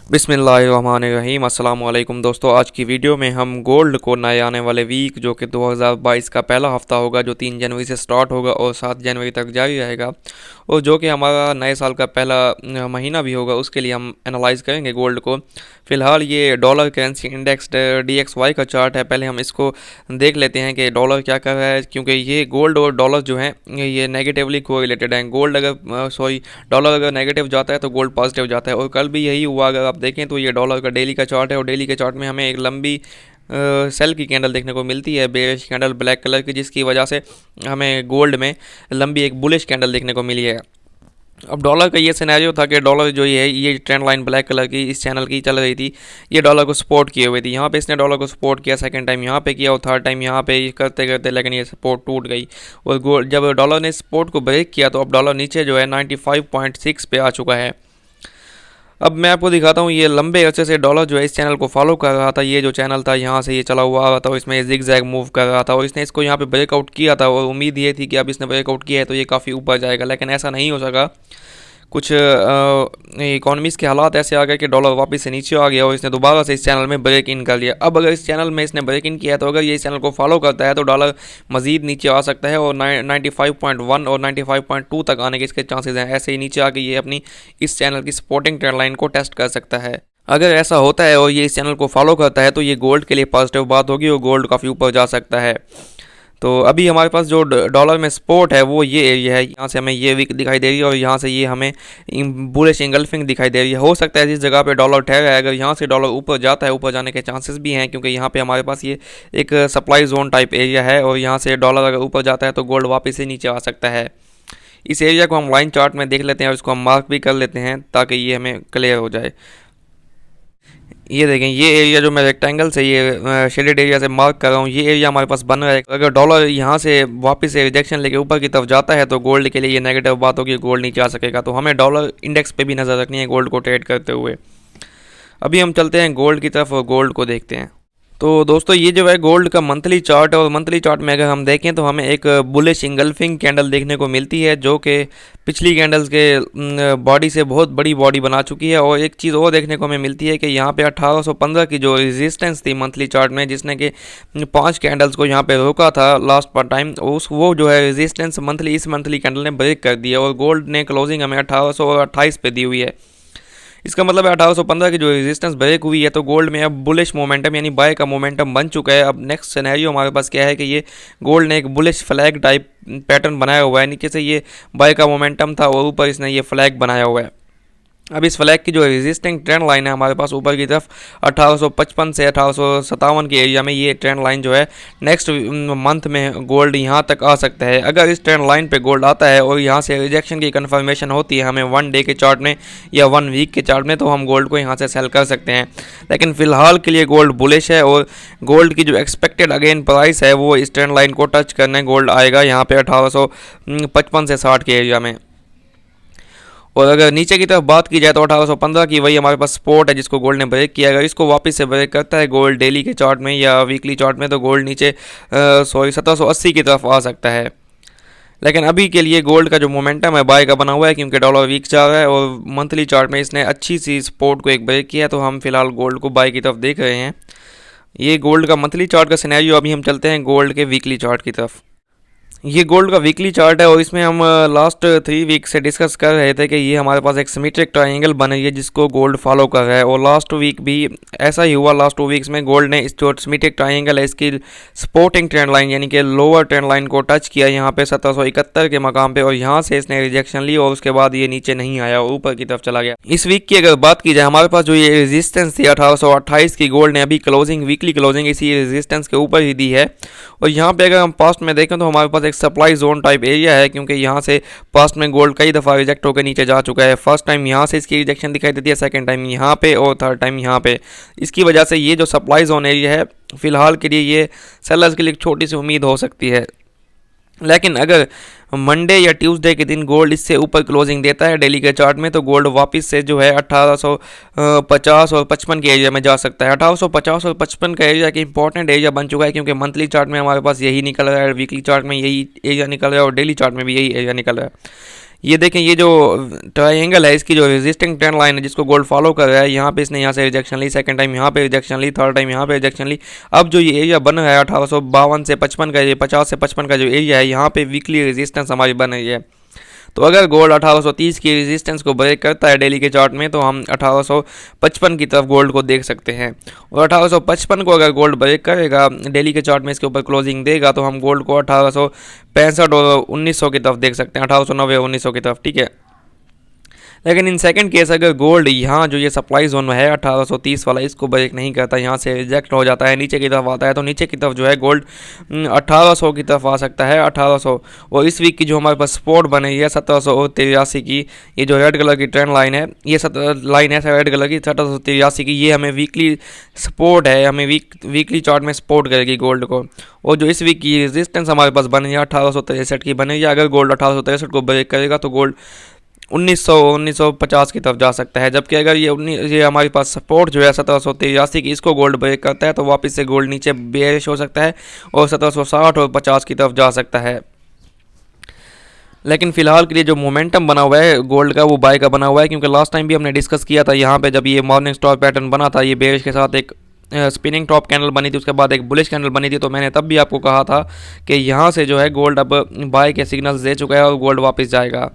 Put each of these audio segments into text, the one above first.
बिस्मिल्लाहिर्रहमानिर्रहीम अस्सलाम वालेकुम दोस्तों। आज की वीडियो में हम गोल्ड को नए आने वाले वीक जो कि 2022 का पहला हफ्ता होगा, जो 3 जनवरी से स्टार्ट होगा और 7 जनवरी तक जारी रहेगा, और जो कि हमारा नए साल का पहला महीना भी होगा, उसके लिए हम एनालाइज करेंगे गोल्ड को। फ़िलहाल ये डॉलर करेंसी इंडेक्स DXY का चार्ट है। पहले हम इसको देख लेते हैं कि डॉलर क्या कर रहा है, क्योंकि ये गोल्ड और डॉलर जो हैं ये नेगेटिवली कोरिलेटेड हैं। गोल्ड अगर डॉलर अगर नेगेटिव जाता है तो गोल्ड पॉजिटिव जाता है, और कल भी यही हुआ। अगर आप देखें तो ये डॉलर का डेली का चार्ट है, और डेली के चार्ट में हमें एक लंबी सेल की कैंडल देखने को मिलती है, बेरिश कैंडल ब्लैक कलर की, जिसकी वजह से हमें गोल्ड में लंबी एक बुलिश कैंडल देखने को मिली है। अब डॉलर का ये सिनेरियो था कि डॉलर जो ये ट्रेंड लाइन ब्लैक कलर की इस चैनल की चल रही थी, ये डॉलर को सपोर्ट किए हुए थी। यहाँ पे इसने डॉलर को सपोर्ट किया, सेकंड टाइम यहाँ पे किया और थर्ड टाइम यहाँ पे करते करते लेकिन ये सपोर्ट टूट गई। और जब डॉलर ने सपोर्ट को ब्रेक किया तो अब डॉलर नीचे जो है 95.6 पे आ चुका है। अब मैं आपको दिखाता हूँ, ये लंबे अरसे से डॉलर जो है इस चैनल को फॉलो कर रहा था। ये जो चैनल था यहाँ से ये चला हुआ आ रहा था, और इसमें जिग जैग मूव कर रहा था, और इसने इसको यहाँ पे ब्रेकआउट किया था, और उम्मीद ये थी कि अब इसने ब्रेकआउट किया है तो ये काफ़ी ऊपर जाएगा, लेकिन ऐसा नहीं हो सका। कुछ इकोनॉमीज़ के हालात ऐसे आ गए कि डॉलर वापस से नीचे आ गया और इसने दोबारा से इस चैनल में ब्रेक इन कर लिया। अब अगर इस चैनल में इसने ब्रेक इन किया है तो अगर ये इस चैनल को फॉलो करता है तो डॉलर मज़ीद नीचे आ सकता है, और 95.1 और 95.2 तक आने के इसके चांसेस हैं। ऐसे ही नीचे आके ये अपनी इस चैनल की सपोर्टिंग ट्रेंड लाइन को टेस्ट कर सकता है। अगर ऐसा होता है और ये इस चैनल को फॉलो करता है तो ये गोल्ड के लिए पॉजिटिव बात होगी, और गोल्ड काफ़ी ऊपर जा सकता है। तो अभी हमारे पास जो डॉलर में सपोर्ट है वो ये एरिया है, यहाँ से हमें ये वीक दिखाई दे रही है, और यहाँ से ये हमें बुलिश इंगल्फिंग दिखाई दे रही है। हो सकता है जिस जगह पे डॉलर ठहरा है, अगर यहाँ से डॉलर ऊपर जाता है, ऊपर जाने के चांसेस भी हैं, क्योंकि यहाँ पे हमारे पास ये एक सप्लाई जोन टाइप एरिया है, और यहाँ से डॉलर अगर ऊपर जाता है तो गोल्ड वापस से नीचे आ सकता है। इस एरिया को हम लाइन चार्ट में देख लेते हैं और इसको हम मार्क भी कर लेते हैं ताकि ये हमें क्लियर हो जाए। ये देखें, ये एरिया जो मैं रेक्टेंगल से ये शेडेड एरिया से मार्क कर रहा हूँ, ये एरिया हमारे पास बन रहा है। अगर डॉलर यहाँ से वापस से रिजेक्शन लेके ऊपर की तरफ जाता है तो गोल्ड के लिए ये नेगेटिव बात होगी, गोल्ड नीचे आ सकेगा। तो हमें डॉलर इंडेक्स पे भी नज़र रखनी है गोल्ड को ट्रेड करते हुए। अभी हम चलते हैं गोल्ड की तरफ और गोल्ड को देखते हैं। तो दोस्तों ये जो है गोल्ड का मंथली चार्ट है, और मंथली चार्ट में अगर हम देखें तो हमें एक बुलिश इंगल्फिंग कैंडल देखने को मिलती है, जो कि पिछली कैंडल्स के बॉडी से बहुत बड़ी बॉडी बना चुकी है। और एक चीज़ और देखने को हमें मिलती है कि यहाँ पे 1815 की जो रेजिस्टेंस थी मंथली चार्ट में, जिसने कि 5 कैंडल्स को यहाँ पे रोका था लास्ट पर टाइम, वो जो है रेजिस्टेंस इस मंथली कैंडल ने ब्रेक कर दिया, और गोल्ड ने क्लोजिंग हमें 1828 पे दी हुई है। इसका मतलब है 1815 की जो रेजिस्टेंस ब्रेक हुई है, तो गोल्ड में अब बुलिश मोमेंटम यानी बाय का मोमेंटम बन चुका है। अब नेक्स्ट सिनेरियो हमारे पास क्या है कि ये गोल्ड ने एक बुलिश फ्लैग टाइप पैटर्न बनाया हुआ है। नीचे से ये बाय का मोमेंटम था और ऊपर इसने ये फ्लैग बनाया हुआ है। अब इस फ्लैग की जो रेजिस्टिंग ट्रेंड लाइन है हमारे पास ऊपर की तरफ 1855 से 1857 के एरिया में, ये ट्रेंड लाइन जो है नेक्स्ट मंथ में गोल्ड यहाँ तक आ सकता है। अगर इस ट्रेंड लाइन पे गोल्ड आता है और यहाँ से रिजेक्शन की कंफर्मेशन होती है हमें 1 डे के चार्ट में या 1 वीक के चार्ट में, तो हम गोल्ड को यहाँ से सेल कर सकते हैं। लेकिन फ़िलहाल के लिए गोल्ड बुलिश है, और गोल्ड की जो एक्सपेक्टेड अगेन प्राइस है वो इस ट्रेंड लाइन को टच करने गोल्ड आएगा यहाँ पे 1855 से 60 के एरिया में। और अगर नीचे की तरफ बात की जाए तो 1815 की वही हमारे पास सपोर्ट है जिसको गोल्ड ने ब्रेक किया। अगर इसको वापस से ब्रेक करता है गोल्ड डेली के चार्ट में या वीकली चार्ट में, तो गोल्ड नीचे 1780 की तरफ आ सकता है। लेकिन अभी के लिए गोल्ड का जो मोमेंटम है बाय का बना हुआ है, क्योंकि डॉलर वीक जा रहा है और मंथली चार्ट में इसने अच्छी सी सपोर्ट को एक ब्रेक किया, तो हम फिलहाल गोल्ड को बाय की तरफ देख रहे हैं। ये गोल्ड का मंथली चार्ट का सिनेरियो। अभी हम चलते हैं गोल्ड के वीकली चार्ट की तरफ। ये गोल्ड का वीकली चार्ट है, और इसमें हम लास्ट 3 वीक से डिस्कस कर रहे थे कि ये हमारे पास एक सिमेट्रिक ट्रायंगल बन रही है जिसको गोल्ड फॉलो कर रहा है, और लास्ट वीक भी ऐसा ही हुआ। लास्ट 2 वीक्स में गोल्ड ने इस जो सिमेट्रिक ट्रायंगल है इसकी सपोर्टिंग ट्रेंड लाइन यानी कि लोअर ट्रेंड लाइन को टच किया यहाँ पे 1771 के मकाम पे, और यहाँ से इसने रिजेक्शन ली और उसके बाद ये नीचे नहीं आया और ऊपर की तरफ चला गया। इस वीक की अगर बात की जाए हमारे पास जो ये रेजिस्टेंस थी 1828 की, गोल्ड ने अभी क्लोजिंग वीकली क्लोजिंग इसी रेजिस्टेंस के ऊपर ही दी है। और यहाँ पे अगर हम पास्ट में देखें तो हमारे पास एक सप्लाई जोन टाइप एरिया है, क्योंकि यहाँ से पास्ट में गोल्ड कई दफ़ा रिजेक्ट होकर नीचे जा चुका है। फर्स्ट टाइम यहाँ से इसकी रिजेक्शन दिखाई देती है, सेकंड टाइम यहाँ पे और थर्ड टाइम यहाँ पे। इसकी वजह से ये जो सप्लाई जोन एरिया है फिलहाल के लिए ये सेलर्स के लिए छोटी सी उम्मीद हो सकती है। लेकिन अगर मंडे या ट्यूसडे के दिन गोल्ड इससे ऊपर क्लोजिंग देता है डेली के चार्ट में, तो गोल्ड वापस से जो है 1850 और 55 के एरिया में जा सकता है। 1850 और 55 का एरिया एक इंपॉर्टेंट एरिया बन चुका है, क्योंकि मंथली चार्ट में हमारे पास यही निकल रहा है, वीकली चार्ट में यही एरिया निकल रहा है, और डेली चार्ट में भी यही एरिया निकल रहा है। ये देखें, ये जो ट्रायंगल है इसकी जो रेजिस्टिंग ट्रेंड लाइन है जिसको गोल्ड फॉलो कर रहा है, यहाँ पे इसने यहाँ से रिजेक्शन ली, सेकंड टाइम यहाँ पे रिजेक्शन ली, थर्ड टाइम यहाँ पे रिजेक्शन ली। अब जो ये एरिया बन रहा है 1852 से 55 का, ये 50 से 55 का जो एरिया है, यहाँ पे वीकली रेजिस्टेंस हमारी बन रही है। तो अगर गोल्ड 1830 की रेजिस्टेंस को ब्रेक करता है डेली के चार्ट में, तो हम 1855 की तरफ गोल्ड को देख सकते हैं। और 1855 को अगर गोल्ड ब्रेक करेगा डेली के चार्ट में, इसके ऊपर क्लोजिंग देगा, तो हम गोल्ड को 1865 और 1900 की तरफ देख सकते हैं, 1890 और 1900 की तरफ, ठीक है। लेकिन इन सेकंड केस अगर गोल्ड यहाँ जो ये सप्लाई जोन है 1830 वाला, इसको ब्रेक नहीं करता, यहाँ से रिजेक्ट हो जाता है, नीचे की तरफ आता है, तो नीचे की तरफ जो है गोल्ड 1800 की तरफ आ सकता है, 1800। और इस वीक की जो हमारे पास सपोर्ट बनी है 1783 की, ये जो रेड कलर की ट्रेंड लाइन है, ये लाइन है रेड कलर की 1783 की, ये हमें वीकली सपोर्ट है, हमें वीकली चार्ट में सपोर्ट करेगी गोल्ड को। और जो इस वीक की रेजिस्टेंस हमारे पास बनी है 1863 की बनी है, अगर गोल्ड 1863 को ब्रेक करेगा तो गोल्ड 1950 की तरफ जा सकता है। जबकि अगर ये हमारे पास सपोर्ट जो है 1783 की, इसको गोल्ड ब्रेक करता है तो वापस से गोल्ड नीचे बेरिश हो सकता है और 1760 और 50 की तरफ जा सकता है। लेकिन फिलहाल के लिए जो मोमेंटम बना हुआ है गोल्ड का, वो बाय का बना हुआ है, क्योंकि लास्ट टाइम भी हमने डिस्कस किया था यहाँ पे, जब ये मॉर्निंग स्टार पैटर्न बना था, ये बेरिश के साथ एक स्पिनिंग टॉप कैंडल बनी थी, उसके बाद एक बुलिश कैंडल बनी थी, तो मैंने तब भी आपको कहा था कि यहाँ से जो है गोल्ड अब बाय के सिग्नल्स दे चुका है और गोल्ड वापस जाएगा।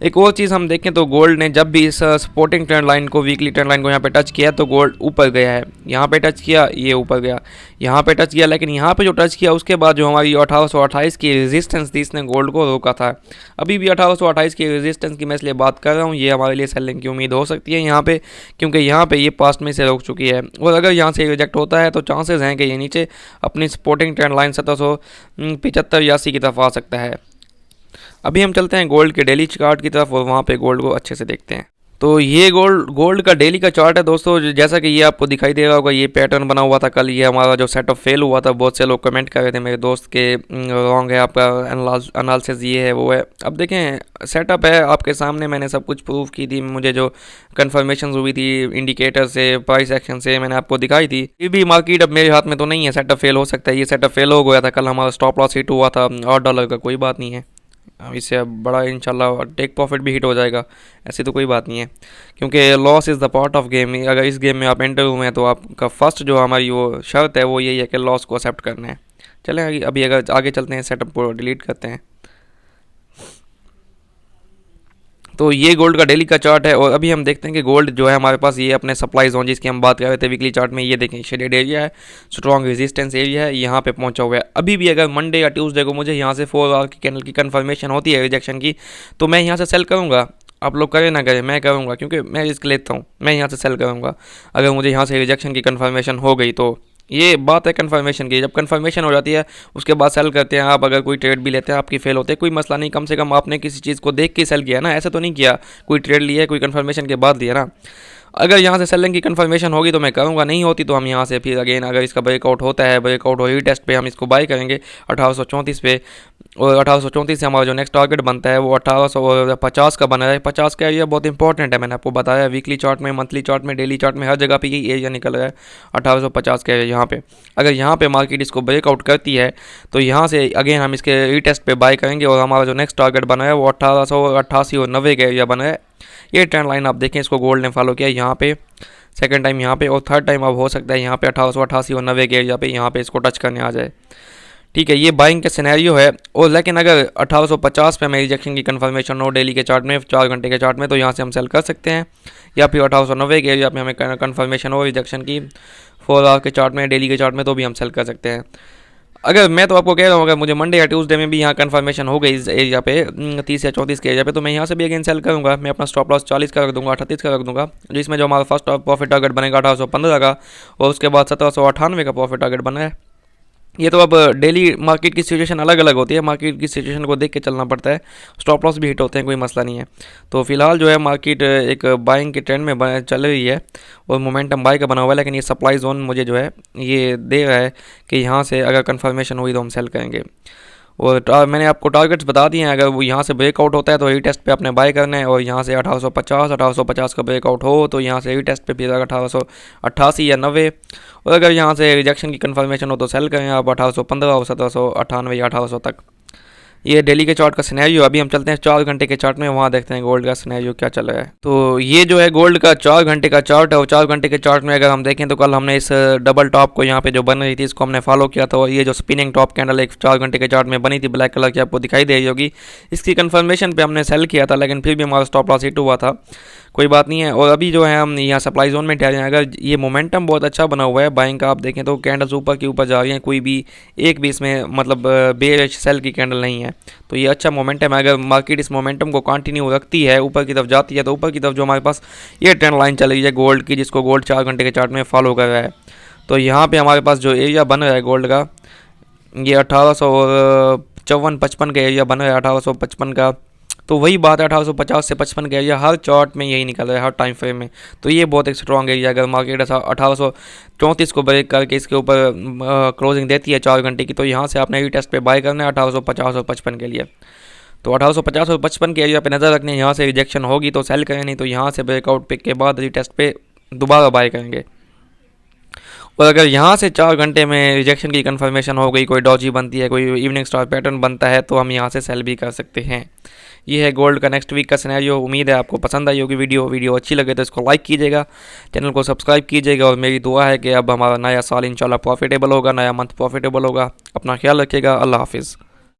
एक और चीज़ हम देखें तो गोल्ड ने जब भी इस सपोर्टिंग ट्रेंड लाइन को, वीकली ट्रेंड लाइन को यहाँ पे टच किया तो गोल्ड ऊपर गया है। यहाँ पे टच किया, ये ऊपर गया, यहाँ पे टच किया, लेकिन यहाँ पे जो टच किया उसके बाद जो हमारी 1828 की रेजिस्टेंस थी, इसने गोल्ड को रोका था। अभी भी 1828 की रेजिस्टेंस की मैं इसलिए बात कर रहा हूँ, ये हमारे लिए सेलिंग की उम्मीद हो सकती है यहाँ पे, क्योंकि यहाँ पे ये पास्ट में से रोक चुकी है। और अगर यहाँ से रिजेक्ट होता है तो चांसेस हैं कि ये नीचे अपनी सपोर्टिंग ट्रेंड लाइन 1775-81 की तरफ आ सकता है। अभी हम चलते हैं गोल्ड के डेली चार्ट की तरफ और वहाँ पे गोल्ड को अच्छे से देखते हैं। तो ये गोल्ड का डेली का चार्ट है दोस्तों, जैसा कि ये आपको दिखाई दे रहा होगा, ये पैटर्न बना हुआ था कल, ये हमारा जो सेटअप फेल हुआ था, बहुत से लोग कमेंट कर रहे थे मेरे दोस्त के रॉन्ग है आपका एनालिसिस, ये है वो है। अब देखें सेटअप है आपके सामने, मैंने सब कुछ प्रूव की थी, मुझे जो कन्फर्मेशन हुई थी इंडिकेटर से, प्राइस एक्शन से, मैंने आपको दिखाई थी। ये भी मार्केट अब मेरे हाथ में तो नहीं है, सेटअप फेल हो सकता है, ये सेटअप फेल हो गया था कल, हमारा स्टॉप लॉस हिट हुआ था $8 का, कोई बात नहीं है, इससे अब बड़ा इंशाल्लाह टेक प्रॉफिट भी हिट हो जाएगा, ऐसी तो कोई बात नहीं है, क्योंकि loss is the part of game. अगर इस गेम में आप एंटर हुए हैं तो आपका फर्स्ट जो हमारी वो शर्त है वो यही है कि लॉस को एक्सेप्ट करना है। चलें अभी अगर आगे चलते हैं, सेटअप को डिलीट करते हैं। तो ये गोल्ड का डेली का चार्ट है और अभी हम देखते हैं कि गोल्ड जो है हमारे पास, ये अपने सप्लाई जोन जिसकी हम बात कर रहे थे वीकली चार्ट में, ये देखें शेडेड एरिया है, स्ट्रॉन्ग रेजिस्टेंस एरिया है, यहाँ पे पहुंचा हुआ है। अभी भी अगर मंडे या ट्यूसडे को मुझे यहाँ से 4 आवर की कैंडल की कन्फर्मेशन होती है रिजेक्शन की, तो मैं यहाँ से सेल करूँगा। आप लोग करें ना करें, मैं करूँगा, क्योंकि मैं रिस्क लेता हूँ, मैं यहाँ से सेल करूँगा अगर मुझे यहाँ से रिजेक्शन की कन्फर्मेशन हो गई तो। ये बात है कन्फर्मेशन की, जब कन्फर्मेशन हो जाती है उसके बाद सेल करते हैं आप। अगर कोई ट्रेड भी लेते हैं आपकी फेल होते हैं, कोई मसला नहीं, कम से कम आपने किसी चीज़ को देख के सेल किया ना, ऐसे तो नहीं किया कोई ट्रेड लिया है कोई कन्फर्मेशन के बाद लिया ना। अगर यहाँ से सेलिंग की कन्फर्मेशन होगी तो मैं करूँगा, नहीं होती तो हम यहाँ से फिर अगेन अगर इसका ब्रेकआउट होता है, ब्रेकआउट हो टेस्ट पे हम इसको बाय करेंगे 1834 पे। और 1834 से हमारा जो नेक्स्ट टारगेट बनता है वो 1850 का बना है। 50 का एरिया बहुत इंपॉर्टेंट है, मैंने आपको बताया वीकली चार्ट में, मंथली चार्ट में, डेली चार्ट में, हर जगह पे यही एरिया निकल रहा है 1850 का एरिया। यहाँ पे अगर यहाँ पे मार्केट इसको ब्रेकआउट करती है तो यहाँ से अगेन हम इसके रीटेस्ट पे बाय करेंगे और हमारा जो नेक्स्ट टारगेट बना है वो 1888 और 90 का एरिया बना है। ये ट्रेंड लाइन आप देखें, इसको गोल्ड ने फॉलो किया यहाँ पे, सेकंड टाइम यहाँ पे, और थर्ड टाइम अब हो सकता है यहाँ पे 1888 और 90 के एरिया पे यहाँ पे इसको टच करने आ जाए। ठीक है, ये बाइंग का सिनेरियो है। और लेकिन अगर 1850 पे हमें रिजेक्शन की कंफर्मेशन हो डेली के चार्ट में, 4 घंटे के चार्ट में, तो यहाँ से हम सेल कर सकते हैं। या फिर 1890 के एरिया पे हमें कंफर्मेशन हो रिजेक्शन की 4 आवर के चार्ट में, डेली के चार्ट में, तो भी हम सेल कर सकते हैं। अगर मैं तो आपको कह रहा हूँ अगर मुझे मंडे या ट्यूसडे में भी यहाँ कंफर्मेशन हो गई इस एरिया पे 30 या 34 के एरिया पे, तो मैं यहाँ से भी अगेन सेल करूँगा। मैं अपना स्टॉप लॉस 40 का रख दूँगा, 38 का रख दूँगा, जिसमें जो हमारा फर्स्ट प्रॉफिट टारगेट बनेगा 1815 का, और उसके बाद 1798 का प्रॉफिट टारगेट बना है। ये तो अब डेली मार्केट की सिचुएशन अलग अलग होती है, मार्केट की सिचुएशन को देख के चलना पड़ता है, स्टॉप लॉस भी हिट होते हैं, कोई मसला नहीं है। तो फिलहाल जो है मार्केट एक बाइंग के ट्रेंड में चल रही है और मोमेंटम बाय का बना हुआ है, लेकिन ये सप्लाई जोन मुझे जो है ये दे रहा है कि यहाँ से अगर कंफर्मेशन हुई तो हम सेल करेंगे। और मैंने आपको टारगेट्स बता दिए हैं, अगर वो यहाँ से ब्रेकआउट होता है तो रीटेस्ट पे अपने बाय करना है, और यहाँ से 1850 का ब्रेकआउट हो तो यहाँ से रीटेस्ट पे फिर 1888 या 90, और अगर यहाँ से रिजेक्शन की कंफर्मेशन हो तो सेल करें आप 1815 और 1798 या 1800 तक। ये डेली के चार्ट का सिनेरियो। अभी हम चलते हैं 4 घंटे के चार्ट में, वहाँ देखते हैं गोल्ड का सिनेरियो क्या चल रहा है। तो ये जो है गोल्ड का 4 घंटे का चार्ट है, और 4 घंटे के चार्ट में अगर हम देखें तो कल हमने इस डबल टॉप को यहाँ पे जो बन रही थी इसको हमने फॉलो किया था, और ये जो स्पिनिंग टॉप कैंडल एक 4 घंटे के चार्ट में बनी थी ब्लैक कलर की, आपको दिखाई दे रही होगी, इसकी कंफर्मेशन पे हमने सेल किया था, लेकिन फिर भी हमारा स्टॉप लॉस हिट हुआ था। कोई बात नहीं है। और अभी जो है हम यहाँ सप्लाई जोन में ठहरे हैं। अगर ये मोमेंटम बहुत अच्छा बना हुआ है बाइंग का, आप देखें तो कैंडल्स ऊपर के ऊपर जा रही हैं, कोई भी एक भी इसमें मतलब बेरिश सेल की कैंडल नहीं है। तो ये अच्छा मोमेंटम है। अगर मार्केट इस मोमेंटम को कंटिन्यू रखती है, ऊपर की तरफ जाती है, तो ऊपर की तरफ जो हमारे पास ये ट्रेंड लाइन चल रही है गोल्ड की, जिसको गोल्ड 4 घंटे के चार्ट में फॉलो कर रहा है, तो यहाँ पे हमारे पास जो एरिया बन रहा है गोल्ड का, ये 1854-55 का एरिया बन रहा है, 1855 का। तो वही बात है, 1850 से 55 का एरिया हर चार्ट में यही निकल रहा है, हर टाइम फ्रेम में। तो ये बहुत एक स्ट्रॉन्ग एरिया। अगर मार्केट ऐसा 1834 को ब्रेक करके इसके ऊपर क्लोजिंग देती है 4 घंटे की, तो यहाँ से आपने टेस्ट पे बाय करना है 1850 और 55 के लिए। तो 1850 और 55 के एरिया पे नज़र रखनी है। यहाँ से रिजेक्शन होगी तो सेल करें, नहीं तो यहाँ से ब्रेकआउट पिक के बाद रीटेस्ट पे दोबारा बाय करेंगे। और अगर यहाँ से 4 घंटे में रिजेक्शन की कंफर्मेशन हो गई, कोई डॉजी बनती है, कोई इवनिंग स्टार पैटर्न बनता है, तो हम यहाँ से सेल भी कर सकते हैं। ये है गोल्ड का नेक्स्ट वीक का सिनेरियो। उम्मीद है आपको पसंद आई होगी वीडियो अच्छी लगे तो इसको लाइक कीजिएगा, चैनल को सब्सक्राइब कीजिएगा, और मेरी दुआ है कि अब हमारा नया साल इंशाल्लाह प्रॉफिटेबल होगा, नया मंथ प्रॉफिटेबल होगा। अपना ख्याल रखिएगा। अल्लाह हाफिज़।